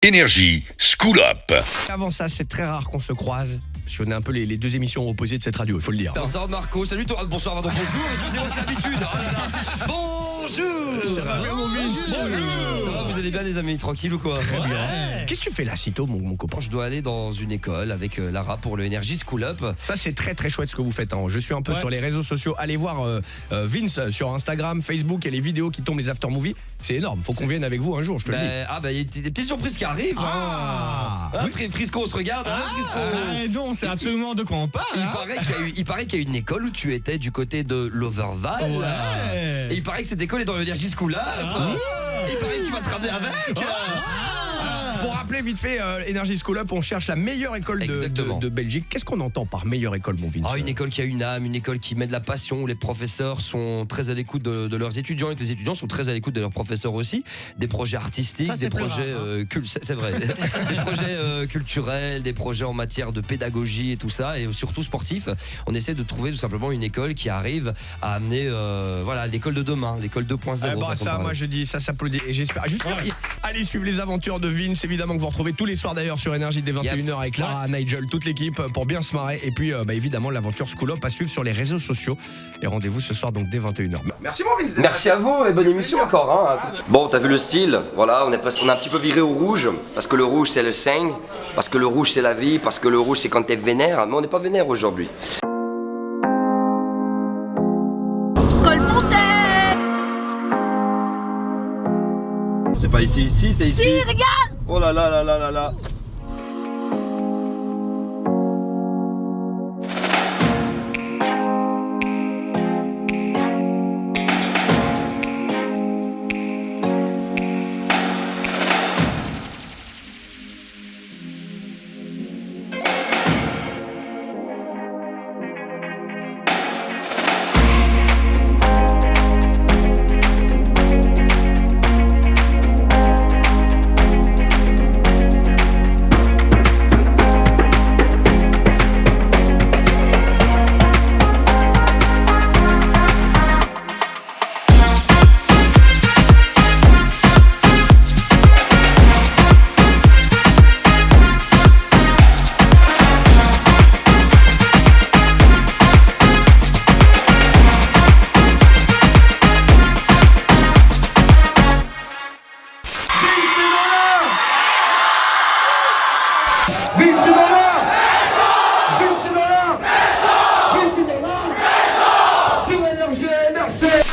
Énergie, School Up. Avant ça, c'est très rare qu'on se croise. Parce qu'on est un peu les deux émissions opposées de cette radio, il faut le dire. Bonsoir Marco, salut toi. Bonsoir, pardon, bonjour, excusez-moi, c'est l'habitude. Oh là là. Bonjour. Ça va bien, mon Vince? Ça va, vous allez bien les amis, tranquille ou quoi? Très bien. Qu'est-ce que tu fais là, sitôt, mon copain? Je dois aller dans une école avec Lara pour le Energy School Up. Ça, c'est très très chouette ce que vous faites. Hein. Je suis un peu sur les réseaux sociaux. Allez voir Vince sur Instagram, Facebook et les vidéos qui tombent, les after movies. C'est énorme. Faut qu'on vienne avec vous un jour, je te le dis. Il y a des petites surprises qui arrivent. Frisco, on se regarde, Frisco. Non, c'est absolument de quoi on parle. Il paraît qu'il y a une école où tu étais du côté de l'Overval. Ouais. Et il paraît que cette école est dans l'Energy School Up. Et il paraît que tu vas te ramener avec. Pour rappeler vite fait, Energy School Up, on cherche la meilleure école de Belgique. Qu'est-ce qu'on entend par meilleure école, mon Vince? Une école qui a une âme, une école qui met de la passion, où les professeurs sont très à l'écoute de leurs étudiants et que les étudiants sont très à l'écoute de leurs professeurs aussi. Des projets artistiques, des projets c'est vrai, des projets culturels, des projets en matière de pédagogie et tout ça, et surtout sportifs. On essaie de trouver tout simplement une école qui arrive à amener l'école de demain, l'école 2.0. Ça, moi je dis, ça s'applaudit. Et j'espère juste allez suivre les aventures de Vince, évidemment que vous retrouvez tous les soirs d'ailleurs sur Énergie dès 21h avec Lara, Nigel, toute l'équipe pour bien se marrer. Et puis évidemment l'aventure School Up à suivre sur les réseaux sociaux. Et rendez-vous ce soir donc dès 21h. Merci mon Vince. Merci à vous et bonne émission encore. Bon, t'as vu le style, voilà, on a un petit peu viré au rouge, parce que le rouge c'est le sang, parce que le rouge c'est la vie, parce que le rouge c'est quand t'es vénère, mais on n'est pas vénère aujourd'hui. C'est pas ici, si c'est ici. Si, regarde. Oh là là là là là là.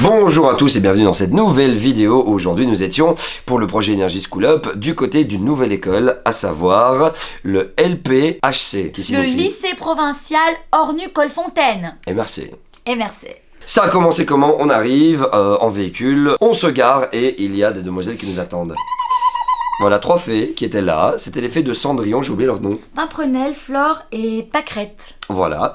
Bonjour à tous et bienvenue dans cette nouvelle vidéo. Aujourd'hui nous étions pour le projet Energy School Up du côté d'une nouvelle école, à savoir le LPHC qui signifie le lycée provincial Ornu-Colfontaine. MRC. MRC. Ça a commencé comment? On arrive en véhicule, on se gare et il y a des demoiselles qui nous attendent. Voilà, 3 fées qui étaient là, c'était les fées de Cendrillon, j'ai oublié leur nom. Pimprenelle, Flore et Pâquerette. Voilà,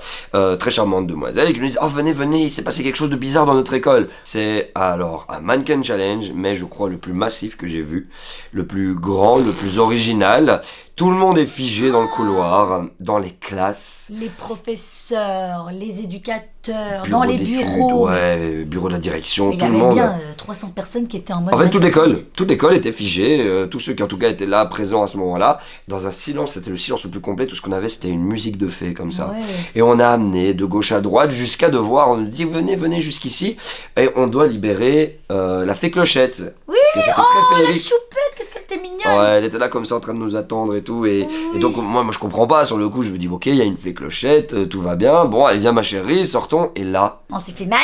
très charmantes demoiselles qui nous disent « Oh venez, venez, il s'est passé quelque chose de bizarre dans notre école ». C'est alors un mannequin challenge, mais je crois le plus massif que j'ai vu, le plus grand, le plus original. Tout le monde est figé dans le couloir, dans les classes. Les professeurs, les éducateurs, dans les bureaux. Ouais, bureau de la direction, mais tout le monde. Il y avait bien 300 personnes qui étaient en mode... En fait, toute l'école était figée, tous ceux qui en tout cas étaient là, présents à ce moment-là, dans un silence, c'était le silence le plus complet, tout ce qu'on avait c'était une musique de fées comme ça. Ouais. Et on a amené de gauche à droite jusqu'à devoir, on nous dit venez jusqu'ici, et on doit libérer la fée Clochette. Oui, parce que c'était très la féerique. choupette, qu'est-ce qu'elle était mignonne. Ouais, elle était là comme ça en train de nous attendre et tout, et donc moi je comprends pas, sur le coup je me dis ok, il y a une fée Clochette, tout va bien, bon allez viens ma chérie, sortons, et là... On s'est fait man.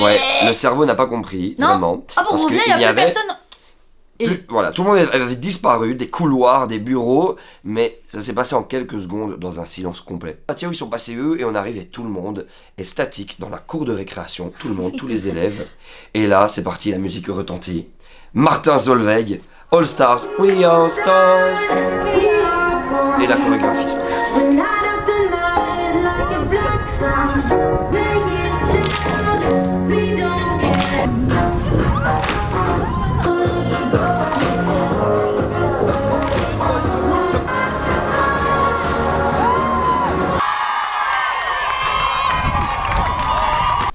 Ouais, le cerveau n'a pas compris, non. vraiment. Ah bon, parce on revient, il y a plus personne. Voilà, tout le monde avait disparu, des couloirs, des bureaux, mais ça s'est passé en quelques secondes dans un silence complet. Ah tiens, où ils sont passés eux, et on arrive et tout le monde est statique dans la cour de récréation, tout le monde, tous les élèves. Et là, c'est parti, la musique retentit. Martin Solveig, All Stars, We Are Stars. Et la chorégraphie se lance.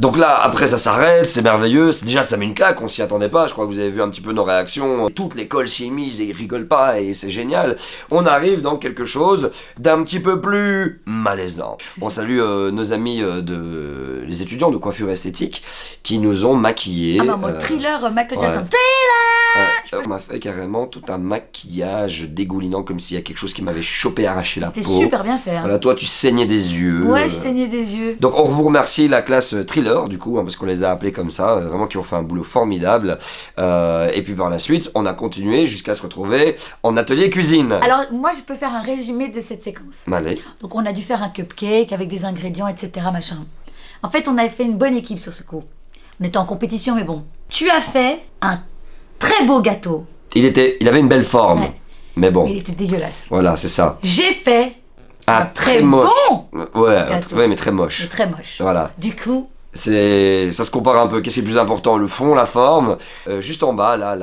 Donc là, après ça s'arrête, c'est merveilleux, déjà ça met une claque, on s'y attendait pas, je crois que vous avez vu un petit peu nos réactions, toute l'école s'y est mise et ils rigolent pas et c'est génial. On arrive dans quelque chose d'un petit peu plus malaisant. On salue nos amis les étudiants de coiffure esthétique qui nous ont maquillés. Ah bah moi, Thriller, Michael ouais. Jackson. On m'a fait carrément tout un maquillage dégoulinant comme s'il y a quelque chose qui m'avait chopé, arraché la peau. C'était super bien fait. Hein. Voilà, toi tu saignais des yeux. Ouais, je saignais des yeux. Donc on vous remercie la classe Thriller du coup, hein, parce qu'on les a appelés comme ça, vraiment qui ont fait un boulot formidable. Et puis par la suite, on a continué jusqu'à se retrouver en atelier cuisine. Alors moi, je peux faire un résumé de cette séquence. Allez. Donc on a dû faire un cupcake avec des ingrédients, etc. machin. En fait, on avait fait une bonne équipe sur ce coup. On était en compétition, mais bon. Tu as fait un très beau gâteau. Il avait une belle forme, Ouais. mais bon, Mais il était dégueulasse. voilà, c'est ça. J'ai fait un très moche. bon, Ouais, gâteau. ouais, mais très moche. mais très moche. Voilà. Du coup, Ça se compare un peu. Qu'est-ce qui est plus important, le fond, la forme? Juste en bas, là,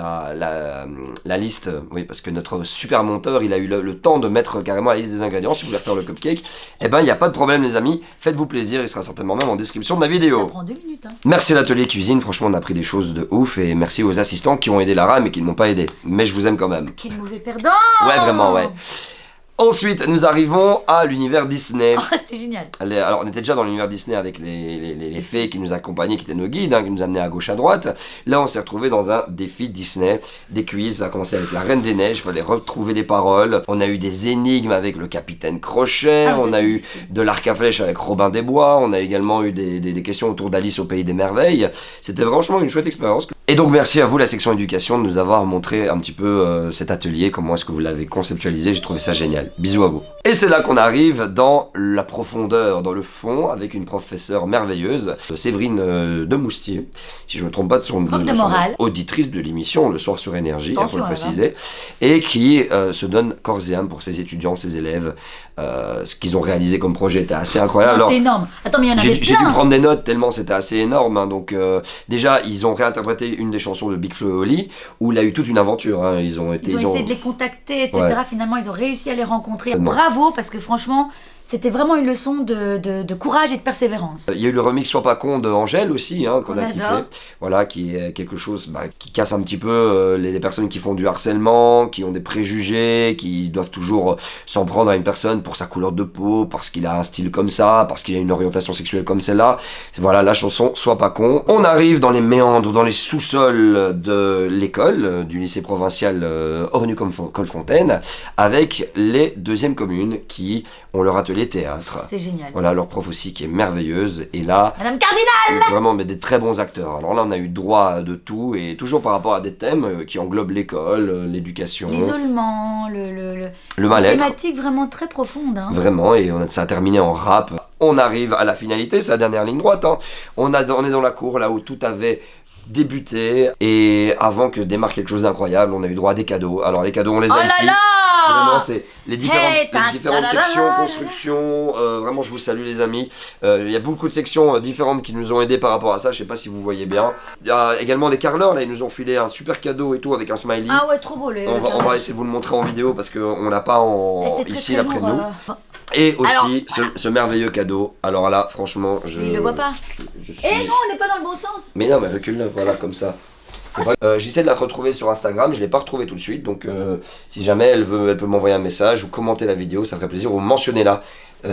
la liste. Oui, parce que notre super monteur, il a eu le temps de mettre carrément la liste des ingrédients. Si vous voulez faire le cupcake, eh ben, il n'y a pas de problème, les amis. Faites-vous plaisir. Il sera certainement même en description de la ça vidéo. prend 2 minutes. Hein. Merci à l'atelier cuisine. Franchement, on a appris des choses de ouf. Et merci aux assistants qui ont aidé Lara, mais qui ne m'ont pas aidé. Mais je vous aime quand même. Quel mauvais perdant. Ouais, vraiment, ouais. Ensuite, nous arrivons à l'univers Disney. Oh, c'était génial. Alors, on était déjà dans l'univers Disney avec les fées qui nous accompagnaient, qui étaient nos guides, hein, qui nous amenaient à gauche à droite. Là, on s'est retrouvé dans un défi Disney, des quiz. Ça a commencé avec la Reine des Neiges, il fallait retrouver les paroles. On a eu des énigmes avec le Capitaine Crochet, Ah, on a eu de l'arc à flèche avec Robin des Bois, on a également eu des questions autour d'Alice au Pays des Merveilles. C'était franchement une chouette expérience. Et donc, merci à vous, la section éducation, de nous avoir montré un petit peu cet atelier, comment est-ce que vous l'avez conceptualisé. J'ai trouvé ça génial. Bisous à vous. Et c'est là qu'on arrive dans la profondeur, dans le fond, avec une professeure merveilleuse, Séverine de Moustier, si je ne me trompe pas de son Prof de son nom, morale. auditrice de l'émission Le Soir sur Énergie, il faut le Attention, préciser, et qui se donne corps et âme pour ses étudiants, ses élèves. Ce qu'ils ont réalisé comme projet était assez incroyable. Non, Alors, c'était énorme. Attends, mais il y en avait j'ai dû plein. prendre des notes tellement c'était assez énorme. Hein. Donc déjà, ils ont réinterprété une des chansons de Big Flo et Oli, où il a eu toute une aventure. Hein. Ils ont essayé de les contacter, etc. Ouais. Finalement, ils ont réussi à les rencontrer. Bon. Bravo, parce que franchement, c'était vraiment une leçon de courage et de persévérance. Il y a eu le remix Sois pas con de Angèle aussi, hein, qu'on On a kiffé. adore. Voilà, qui est quelque chose qui casse un petit peu les personnes qui font du harcèlement, qui ont des préjugés, qui doivent toujours s'en prendre à une personne pour sa couleur de peau, parce qu'il a un style comme ça, parce qu'il a une orientation sexuelle comme celle-là. Voilà, la chanson Sois pas con. On arrive dans les méandres, dans les sous-sols de l'école, du lycée provincial Ornu-Colfontaine, avec les deuxièmes communes qui ont leur atelier théâtre. C'est génial. Voilà, leur prof aussi qui est merveilleuse. Et là, Madame Cardinal. vraiment, mais des très bons acteurs. Alors là, on a eu droit de tout, et toujours par rapport à des thèmes qui englobent l'école, l'éducation, L'isolement, le une mal-être. thématique vraiment très profonde. Hein. Vraiment, et ça a terminé en rap. On arrive à la finalité, c'est la dernière ligne droite. Hein. On est dans la cour, là où tout avait débuté, et avant que démarre quelque chose d'incroyable, on a eu droit à des cadeaux. Alors les cadeaux, on les a Oh là ici. là. Vraiment, c'est les différentes, Hey, les différentes sections, construction. Vraiment, je vous salue, les amis. Il y a beaucoup de sections différentes qui nous ont aidés par rapport à ça. Je sais pas si vous voyez bien. Il y a également des carleurs. Là, ils nous ont filé un super cadeau et tout avec un smiley. Ah ouais, trop beau le On va essayer de vous le montrer en vidéo parce qu'on l'a pas ici là près de nous. Et aussi ce merveilleux cadeau. Alors là, franchement, Il le voit pas. je suis... Eh non, on n'est pas dans le bon sens. Mais non, mais recule-le, voilà, comme ça. C'est vrai. J'essaie de la retrouver sur Instagram, je l'ai pas retrouvée tout de suite, donc si jamais elle peut m'envoyer un message ou commenter la vidéo, ça ferait plaisir, ou mentionnez-la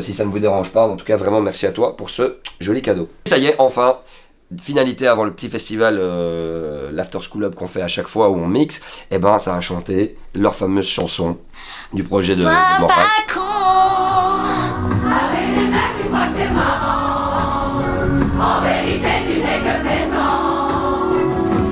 si ça ne vous dérange pas. En tout cas, vraiment merci à toi pour ce joli cadeau. Ça y est, enfin, finalité avant le petit festival, l'After School Up qu'on fait à chaque fois où on mixe, et ben ça a chanté leur fameuse chanson du projet de Sois Morale. pas con. Avec les mecs, tu crois que t'es marrant. En vérité, tu n'es que plaisant.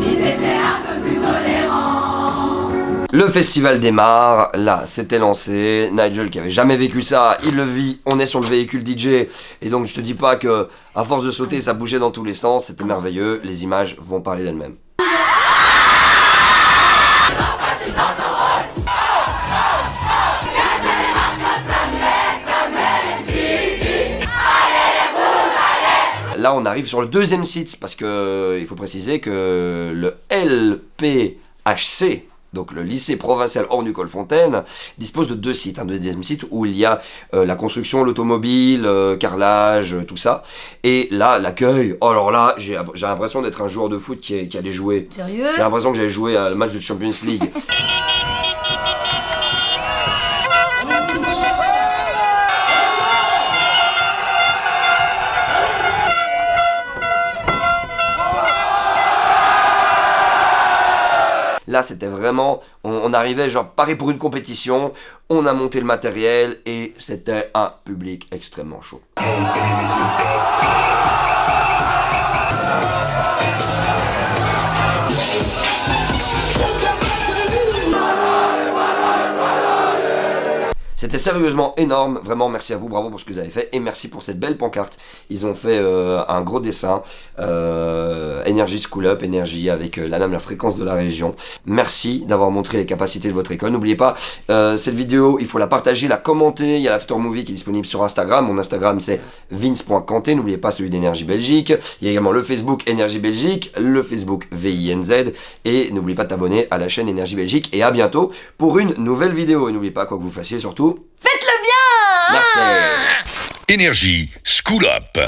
Si t'étais un peu plus tolérant. Le festival démarre, là c'était lancé, Nigel qui avait jamais vécu ça, il le vit, on est sur le véhicule DJ, et donc je te dis pas que à force de sauter ça bougeait dans tous les sens, c'était merveilleux, les images vont parler d'elles-mêmes. Là on arrive sur le deuxième site, parce que il faut préciser que le LPHC, Donc le lycée provincial Ornucole-Fontaine dispose de 2 sites, un deuxième site où il y a la construction, l'automobile, carrelage, tout ça. Et là, l'accueil, oh alors là, j'ai l'impression d'être un joueur de foot qui allait jouer. Sérieux? J'ai l'impression que j'allais jouer à le match de Champions League. Là, c'était vraiment, on arrivait genre paré pour une compétition, on a monté le matériel et c'était un public extrêmement chaud. C'était sérieusement énorme, vraiment merci à vous, bravo pour ce que vous avez fait et merci pour cette belle pancarte. Ils ont fait un gros dessin, Énergie School Up, énergie avec la fréquence de la région. Merci d'avoir montré les capacités de votre école. N'oubliez pas, cette vidéo, il faut la partager, la commenter. Il y a l'Aftermovie qui est disponible sur Instagram. Mon Instagram c'est vince.canté, n'oubliez pas celui d'Énergie Belgique. Il y a également le Facebook Énergie Belgique, le Facebook VINZ et n'oubliez pas de t'abonner à la chaîne Énergie Belgique et à bientôt pour une nouvelle vidéo. Et n'oubliez pas quoi que vous fassiez surtout. Faites-le bien! Merci. Énergie School Up.